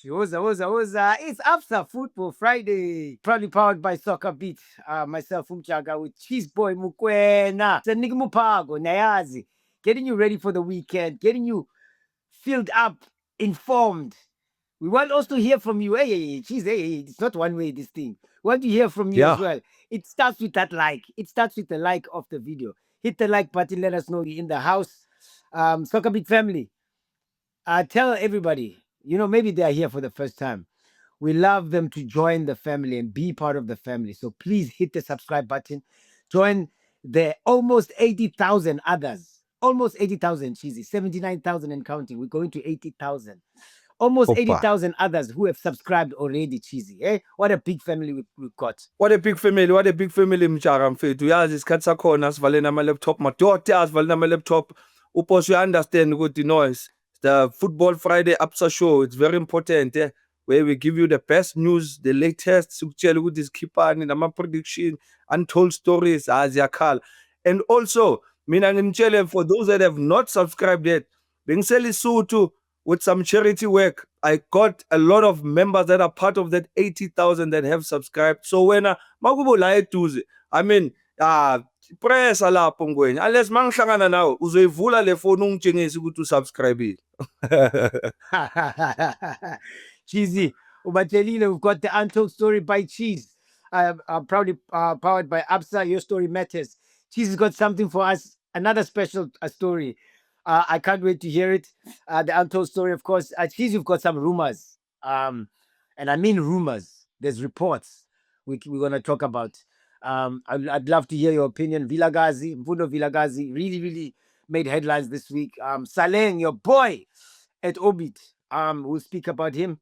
Woza. It's Absa Football Friday, proudly powered by SoccerBeat. Myself, Umjaka, with Cheezboy Mokoena. Mupago, Nayazi. Getting you ready for the weekend, getting you filled up, informed. We want also to hear from you. Hey, Cheez, hey, it's not one way, this thing. We want to hear from you as Yeah. well. It starts with that like. It starts with the like of the video. Hit the like button. Let us know you're in the house. SoccerBeat family. Tell everybody, maybe they are here for the first time. We love them to join the family and be part of the family. So please hit the subscribe button. Join the almost 80,000 others. Almost 80,000, Cheesy. 79,000 and counting. We're going to 80,000. Almost Opa. 80,000 others who have subscribed already, Cheesy. Eh? What a big family we've got. What a big family, Mjara mfethu. Yazi isikhathi sakhona sivale nama-laptop madoda asivale nama-laptop. Upose understand ukuthi noise. The Football Friday Absa show, it's very important, where we give you the best news, the latest, sikutshela ukuthi isikhipani nama-prediction, untold stories, aziyakhala. And also, mina ngimtshele for those that have not subscribed yet, bengisela isuthu with some charity work. I got a lot of members that are part of that 80,000 that have subscribed. So when makubo la eduze, I mean, press lapho ngwenya. Unless mangihlangana nawe uzoyivula le phone ungitshengise ukuthi usubscribe. Cheesy. Ubacelile, we've got the untold story by Cheez. Proudly powered by Absa. Your story matters. Cheez has got something for us. Another special story. I can't wait to hear it. The untold story, of course. Cheez, you've got some rumors. And I mean rumors. There's reports we're going to talk about. I'd love to hear your opinion. Mfundo Vilakazi really, really made headlines this week. Saleng, your boy at Obit. We'll speak about him.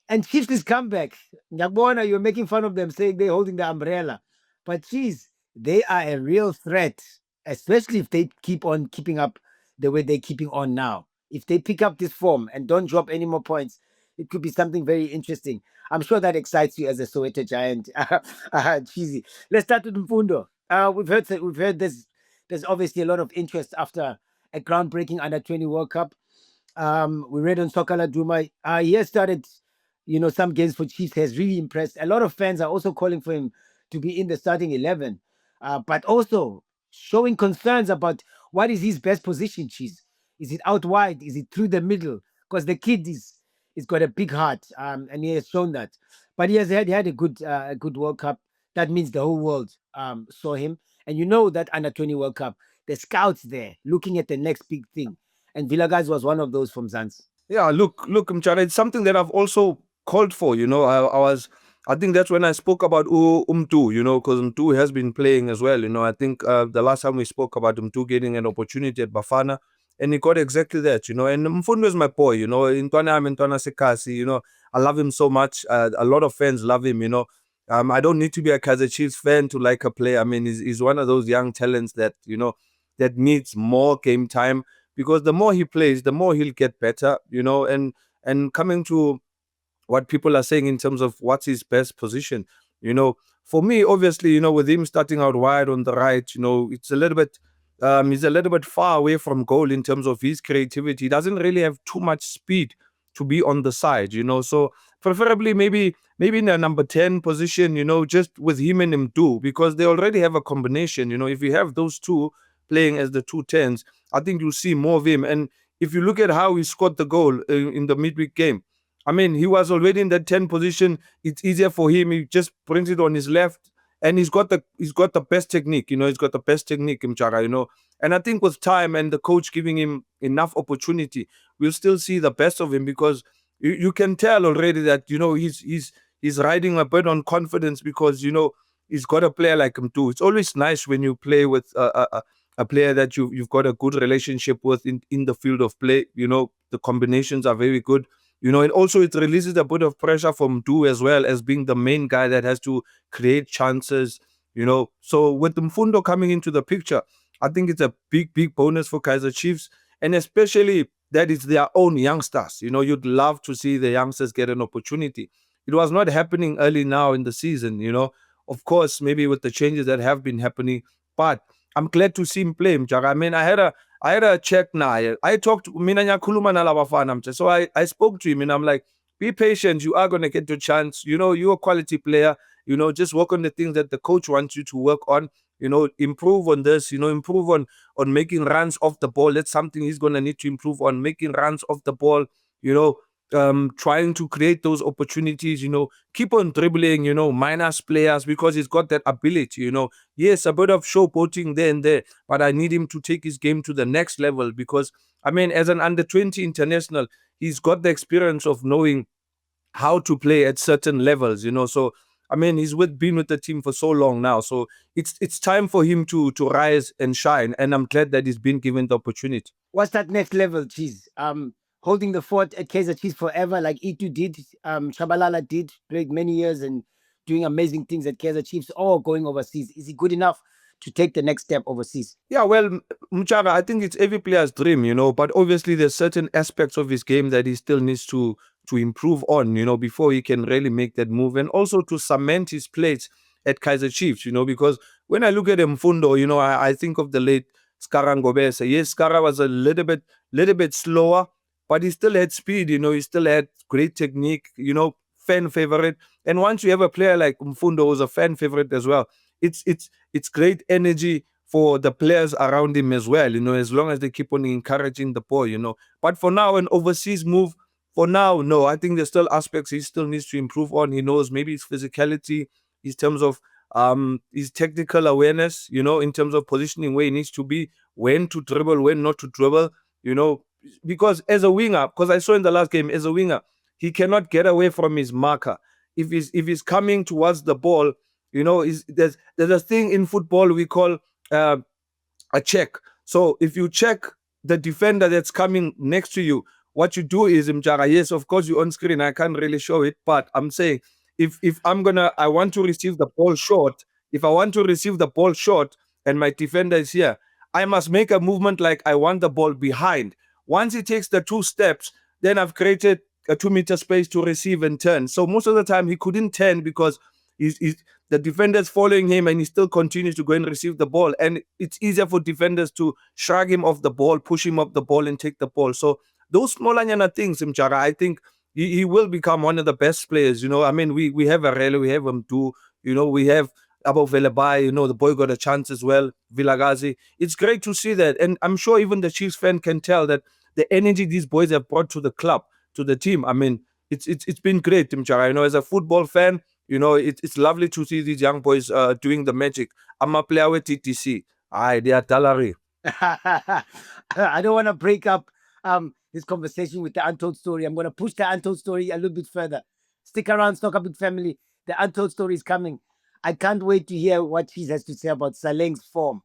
And Chiefs' comeback. Nyakbona, you're making fun of them, saying they're holding the umbrella. But Cheez, they are a real threat, especially if they keep on keeping up the way they're keeping on now. If they pick up this form and don't drop any more points, it could be something very interesting. I'm sure that excites you as a Soweto Giant. Cheesy. Let's start with Mfundo. We've heard there's obviously a lot of interest after a groundbreaking under-20 World Cup. We read on Soccer Laduma. He has started, some games for Chiefs, has really impressed. A lot of fans are also calling for him to be in the starting 11, but also showing concerns about what is his best position, Cheez. Is it out wide? Is it through the middle? Because the kid is got a big heart, and he has shown that. But he had a good World Cup. That means the whole world saw him. And you know that under-20 World Cup, the scouts there looking at the next big thing. And Vilakazi was one of those from Zans. Yeah, look, Mchara, it's something that I've also called for. I think that's when I spoke about Umtu, because Umtu has been playing as well. I think the last time we spoke about Umtu getting an opportunity at Bafana, and he got exactly that, and Mfundo is my boy, Intwana Sekasi, I love him so much. A lot of fans love him, I don't need to be a Kaizer Chiefs fan to like a player. I mean, he's one of those young talents that, that needs more game time, because the more he plays, the more he'll get better, and coming to what people are saying in terms of what's his best position, for me, obviously, with him starting out wide on the right, it's a little bit, he's a little bit far away from goal in terms of his creativity. He doesn't really have too much speed to be on the side, so preferably maybe in a number 10 position, just with him and him too, because they already have a combination. If you have those two playing as the 2 10s, I think you'll see more of him. And if you look at how he scored the goal in the midweek game, I mean, he was already in that 10 position. It's easier for him. He just brings it on his left, and he's got the best technique. He's got the best technique, Mchara. And I think with time and the coach giving him enough opportunity, we'll still see the best of him, because you can tell already that he's riding a bit on confidence, because he's got a player like him too. It's always nice when you play with a player that you've got a good relationship with in the field of play. The combinations are very good. And also it releases a bit of pressure from Du as well, as being the main guy that has to create chances. So with Mfundo coming into the picture, I think it's a big bonus for Kaizer Chiefs, and especially that it's their own youngsters. You'd love to see the youngsters get an opportunity. It was not happening early now in the season, of course, maybe with the changes that have been happening, but I'm glad to see him play, Mjaka. I mean, I had a check now. I talked to Minanya Kuluma na Bafana. So I spoke to him, and I'm like, be patient. You are gonna get your chance. You're a quality player. Just work on the things that the coach wants you to work on. Improve on this. Improve on making runs off the ball. That's something he's gonna need to improve on. Making runs off the ball. You know, trying to create those opportunities. Keep on dribbling. Minus players because he's got that ability. Yes, a bit of showboating there and there, but I need him to take his game to the next level because I mean, as an under 20 international, he's got the experience of knowing how to play at certain levels. So I mean, been with the team for so long now. So it's time for him to rise and shine. And I'm glad that he's been given the opportunity. What's that next level, Cheez? Holding the fort at Kaizer Chiefs forever, like Itu did, Shabalala did, played many years and doing amazing things at Kaizer Chiefs, or going overseas. Is he good enough to take the next step overseas? Yeah, well, Mchara, I think it's every player's dream. But obviously there's certain aspects of his game that he still needs to improve on, before he can really make that move, and also to cement his place at Kaizer Chiefs, because when I look at Mfundo, I think of the late Scara Ngobese. Yes, Scara was a little bit slower, but he still had speed, he still had great technique, fan favorite. And once you have a player like Mfundo who's a fan favorite as well, it's great energy for the players around him as well, as long as they keep on encouraging the boy. But for now, an overseas move, for now, no. I think there's still aspects he still needs to improve on. He knows maybe his physicality, in terms of his technical awareness, in terms of positioning where he needs to be, when to dribble, when not to dribble, because as a winger, because I saw in the last game, as a winger, he cannot get away from his marker. If he's coming towards the ball, there's a thing in football we call uh, a check. So if you check the defender that's coming next to you, what you do is, Mjara, yes, of course you're on screen. I can't really show it, but I'm saying if I want to receive the ball short. If I want to receive the ball short and my defender is here, I must make a movement like I want the ball behind. Once he takes the 2 steps, then I've created a 2 meter space to receive and turn. So most of the time he couldn't turn because the defender's following him and he still continues to go and receive the ball. And it's easier for defenders to shrug him off the ball, push him up the ball and take the ball. So those small things, Mchara, I think he will become one of the best players. I mean, we have Arele, we have Mtu, we have Abo Velebai, the boy got a chance as well, Vilakazi. It's great to see that. And I'm sure even the Chiefs fan can tell that the energy these boys have brought to the club, to the team. I mean, it's been great, Mchara. As a football fan, it's lovely to see these young boys doing the magic. I'm a player with TTC. Aye, they are talari. I don't want to break up this conversation with the untold story. I'm going to push the untold story a little bit further. Stick around, SoccerBeat family. The untold story is coming. I can't wait to hear what Cheez has to say about Saleng's form.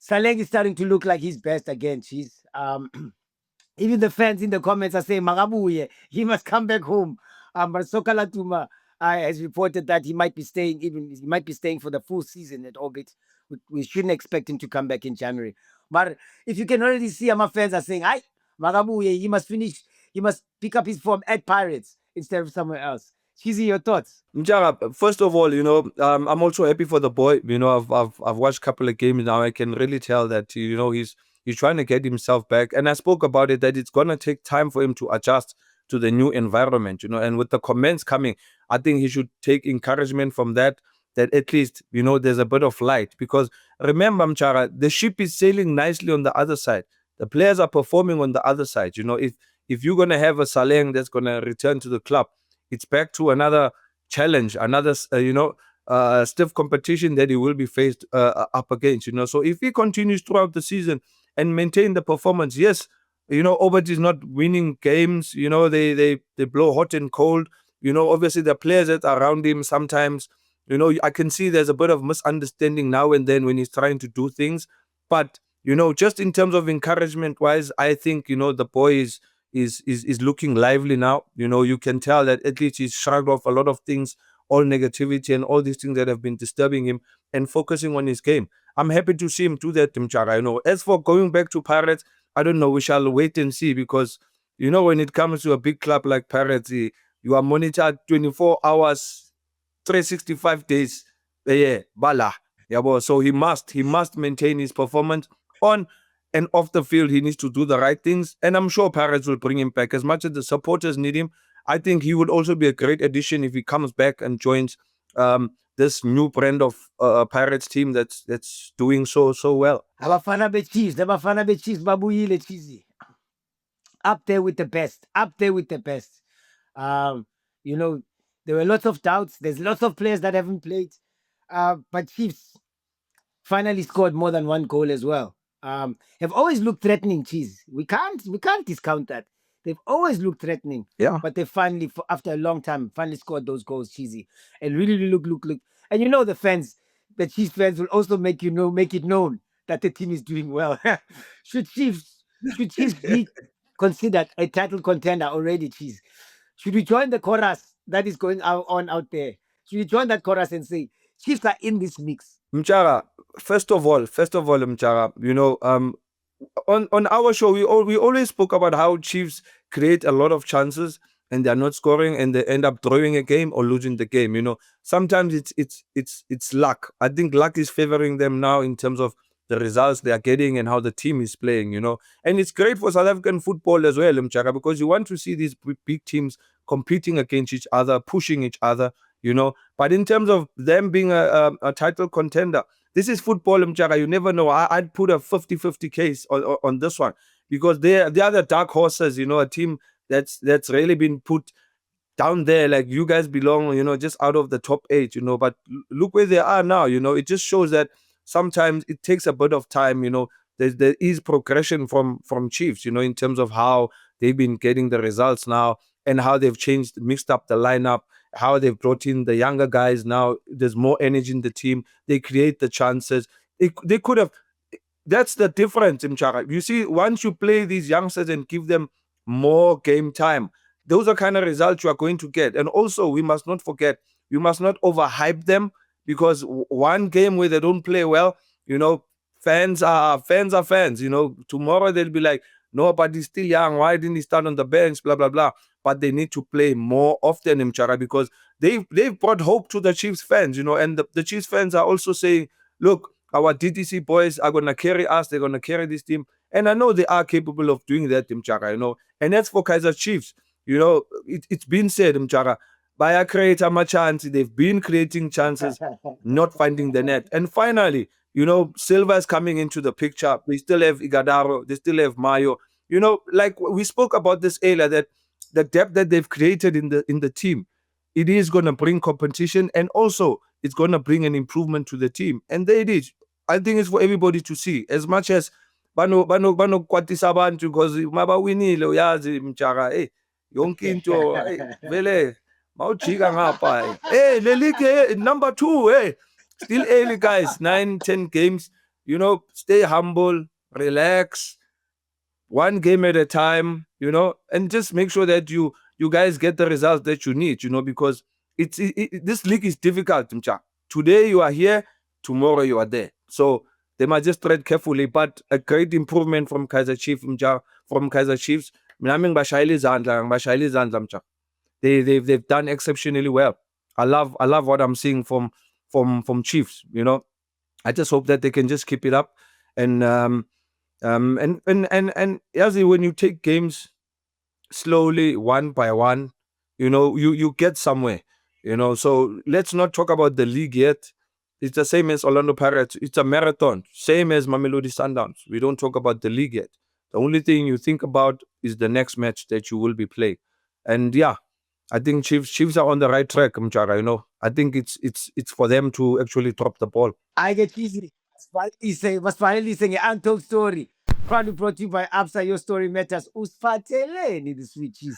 Saleng is starting to look like his best again, Cheez. Even the fans in the comments are saying, Magabuye, he must come back home. But Soccer Laduma has reported that he might be staying for the full season at Orbit. We shouldn't expect him to come back in January. But if you can already see, my fans are saying, "Ay, Magabuye, he must pick up his form at Pirates instead of somewhere else." Cheezy, your thoughts? Mjara, first of all, I'm also happy for the boy. I've watched a couple of games now. I can really tell that he's trying to get himself back. And I spoke about it that it's gonna take time for him to adjust to the new environment. And with the comments coming, I think he should take encouragement from that. That at least there's a bit of light, because remember, Mchara, the ship is sailing nicely on the other side. The players are performing on the other side. If you're gonna have a Saleng that's gonna return to the club, it's back to another challenge, another stiff competition that he will be faced up against. So if he continues throughout the season and maintain the performance, yes, Obert is not winning games. They blow hot and cold. Obviously the players that are around him sometimes, I can see there's a bit of misunderstanding now and then when he's trying to do things. But just in terms of encouragement wise, I think the boy is looking lively now. You can tell that at least he's shrugged off a lot of things, all negativity and all these things that have been disturbing him, and focusing on his game. I'm happy to see him do that, Timchara. As for going back to Pirates, I don't know. We shall wait and see, because when it comes to a big club like Pirates, you are monitored 24 hours, 365 days a year. Bala. Yeah, boy. So he must maintain his performance on and off the field. He needs to do the right things, and I'm sure Pirates will bring him back. As much as the supporters need him, I think he would also be a great addition if he comes back and joins this new brand of Pirates team that's doing so well. Abafana Chiefs, babuyile Cheezy. Up there with the best. Up there with the best. Um, you know, there were lots of doubts. There's lots of players that haven't played. But Chiefs finally scored more than one goal as well. Have always looked threatening, Cheez. We can't discount that. They've always looked threatening. Yeah. But they finally, after a long time, finally scored those goals, Cheesy. And really look. And the Chiefs fans will also make it known that the team is doing well. should Chiefs should Chiefs be considered a title contender already, Cheez? Should we join the chorus that is going on out there? Should we join that chorus and say Chiefs are in this mix? Mchara, first of all, Mchara, on our show we always spoke about how Chiefs create a lot of chances and they're not scoring and they end up drawing a game or losing the game. Sometimes it's luck. I think luck is favoring them now in terms of the results they are getting and how the team is playing. And it's great for South African football as well, Mchara, because you want to see these big teams competing against each other, pushing each other. But in terms of them being a title contender, this is football, Mchara. You never know. I'd put a 50-50 case on this one because they are the dark horses, a team that's really been put down there, like you guys belong, just out of the top 8, but look where they are now. It just shows that sometimes it takes a bit of time. There is progression from Chiefs, in terms of how they've been getting the results now and how they've mixed up the lineup, how they've brought in the younger guys now. There's more energy in the team. They create the chances. They could have. That's the difference, Mchara. You see, once you play these youngsters and give them more game time, those are kind of results you are going to get. And also, we must not forget, we must not overhype them because one game where they don't play well, fans are fans. Tomorrow they'll be like, no, but he's still young. Why didn't he start on the bench? Blah blah blah. But they need to play more often, Mchara, because they've brought hope to the Chiefs fans. And the Chiefs fans are also saying, look, our DTC boys are gonna carry us. They're gonna carry this team, and I know they are capable of doing that, Mchara. And that's for Kaizer Chiefs. It's been said, Mchara, by a creator my chance, they've been creating chances, not finding the net. And finally, Silva is coming into the picture. They still have Igadaro, they still have Mayo. Like we spoke about this earlier, that the depth that they've created in the team, it is going to bring competition and also it's going to bring an improvement to the team. And there it is. I think it's for everybody to see. As much as kwatisa abantu because mabawinile uyazi Mchara, yonke into vele mawujika ngapha. Le league number 2, still early, guys. 9-10 games. Stay humble, relax, one game at a time, and just make sure that you guys get the results that you need, because this league is difficult, Mcha. Today you are here, tomorrow you are there. So they must just tread carefully, but a great improvement from Kaizer Chiefs, Mcha, from Kaizer Chiefs. Mcha. They've done exceptionally well. I love what I'm seeing from Chiefs. I just hope that they can just keep it up. And Yazi, when you take games slowly, one by one, you get somewhere. So let's not talk about the league yet. It's the same as Orlando Pirates. It's a marathon, same as Mamelodi Sundowns. We don't talk about the league yet. The only thing you think about is the next match that you will be playing. And yeah, I think Chiefs are on the right track, Mchara. I think it's for them to actually drop the ball. I get easy. Was finally saying an untold story. Proudly brought to you by Absa. Your story matters. Usfateleni the sweet Cheez.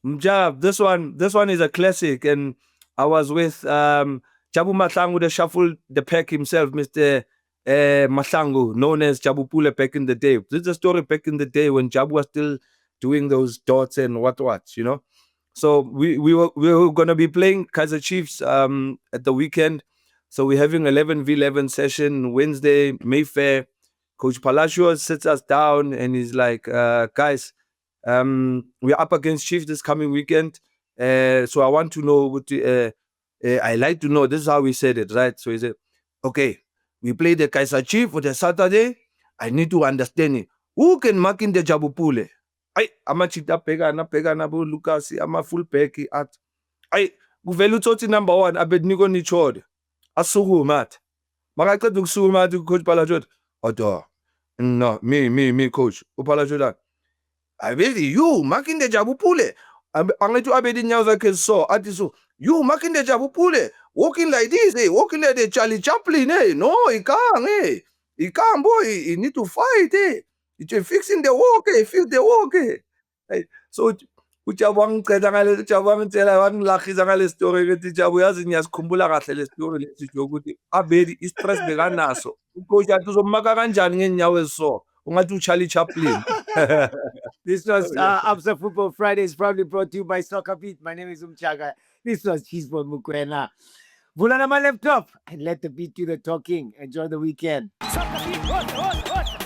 Mjab, this one is a classic, and I was with Jabu Mahlangu, the shuffle the pack himself, Mr. Mahlangu, known as Jabu Pule back in the day. This is a story back in the day when Jabu was still doing those dots and what, So we were gonna be playing Kaizer Chiefs at the weekend. So we're having 11v11 session Wednesday, Mayfair. Coach Palacio sits us down and he's like, guys, we're up against Chiefs this coming weekend. So I want to know I like to know, this is how we said it, right? So he said, okay, we play the Kaizer Chiefs for the Saturday. I need to understand it. Who can mark in the Jabu Pule? Ayi ama-cheat abhekana bo-Lucas ama-fullback athi ayi kuvele uthi number 1 Abednego Nichode asukuma athi makaceda ukusukuma athi coach Balajote odo no me coach uBalajote Abedi you marking the Jabu Pule angithi Abedi inyawo zakhe so athi so you marking the Jabu Pule walking like this walking like the Charlie Chaplin no he can't he can't boy he need to fight you're fixing the walk fix the walk hey so uJabu angicela ngale uJabu angitshela wangilahisa ngale story ukuthi Jabu yazi ngiyasikhumbula kahle le story lesi ukuthi Abedi i-stress bekanaso ucoach athi uzomaka kanjani ngenyawo eziso ungathi uCharlie Chaplin. This was Absa Football Fridays, probably brought to you by SoccerBeat. My name is Umjaka. This was Cheezboy Mokoena. Vulana my laptop and let the beat do the talking. Enjoy the weekend. SoccerBeat,